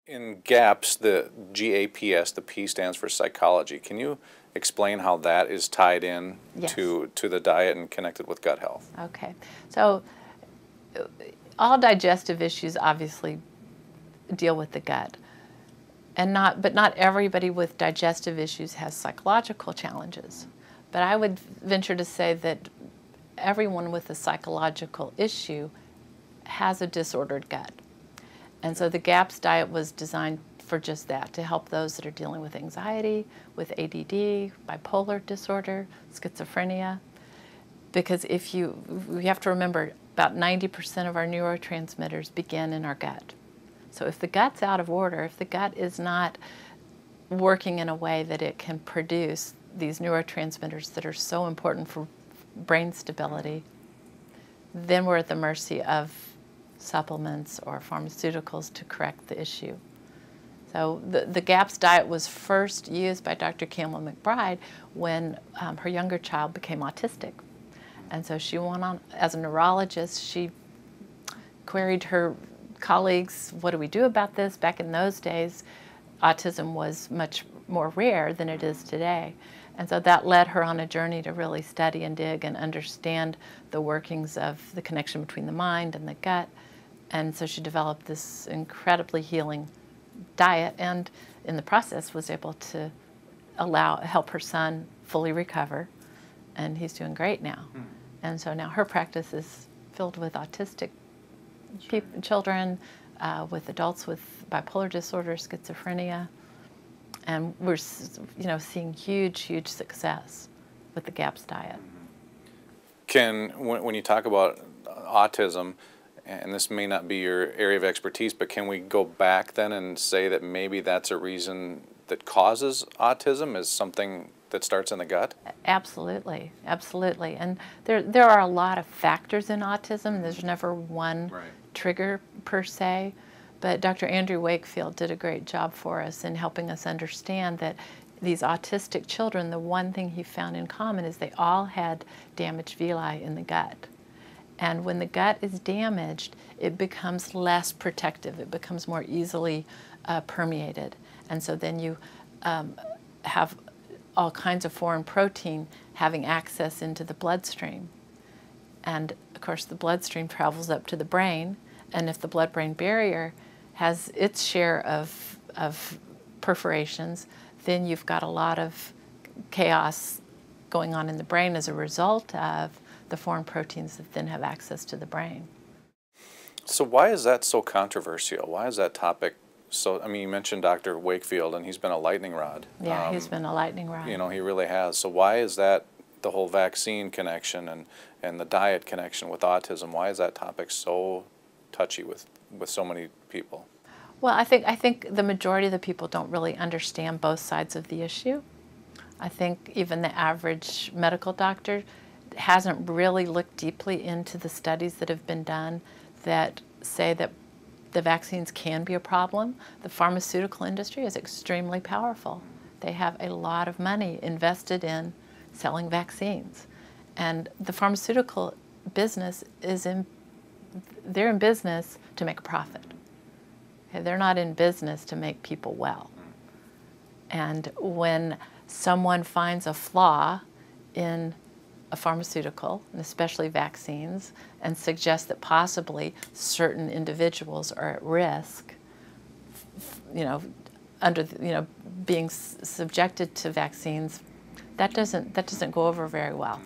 In GAPS, the GAPS, the P stands for psychology. Can you explain how that is tied in Yes. to the diet and connected with gut health? Okay. So all digestive issues obviously deal with the gut. But not everybody with digestive issues has psychological challenges. But I would venture to say that everyone with a psychological issue has a disordered gut. And so the GAPS diet was designed for just that, to help those that are dealing with anxiety, with ADD, bipolar disorder, schizophrenia. Because we have to remember, about 90% of our neurotransmitters begin in our gut. So if the gut's out of order, if the gut is not working in a way that it can produce these neurotransmitters that are so important for brain stability, then we're at the mercy of supplements or pharmaceuticals to correct the issue. So the GAPS diet was first used by Dr. Campbell McBride when her younger child became autistic. And so she went on, as a neurologist, she queried her colleagues, what do we do about this? Back in those days, autism was much more rare than it is today. And so that led her on a journey to really study and dig and understand the workings of the connection between the mind and the gut. And so she developed this incredibly healing diet, and in the process was able to help her son fully recover, and he's doing great now. And so now her practice is filled with autistic children, with adults with bipolar disorder, schizophrenia, and we're seeing huge success with the GAPS diet. When you talk about autism, and this may not be your area of expertise, but can we go back then and say that maybe that's a reason that causes autism, is something that starts in the gut? Absolutely, absolutely. And there are a lot of factors in autism. There's never one trigger per se. But Dr. Andrew Wakefield did a great job for us in helping us understand that these autistic children, the one thing he found in common is they all had damaged villi in the gut. And when the gut is damaged, it becomes less protective. It becomes more easily permeated. And so then you have all kinds of foreign protein having access into the bloodstream. And of course, the bloodstream travels up to the brain. And if the blood-brain barrier has its share of perforations, then you've got a lot of chaos going on in the brain as a result of the foreign proteins that then have access to the brain. So why is that so controversial? Why is that topic so, I mean, you mentioned Dr. Wakefield, and he's been a lightning rod. Yeah, he's been a lightning rod. You know, he really has. So why is that, the whole vaccine connection and the diet connection with autism, why is that topic so touchy with so many people? Well, I think the majority of the people don't really understand both sides of the issue. I think even the average medical doctor hasn't really looked deeply into the studies that have been done that say that the vaccines can be a problem. The pharmaceutical industry is extremely powerful. They have a lot of money invested in selling vaccines. And the pharmaceutical business they're in business to make a profit. Okay, they're not in business to make people well. And when someone finds a flaw in a pharmaceutical, and especially vaccines, and suggests that possibly certain individuals are at risk, being subjected to vaccines, that doesn't go over very well.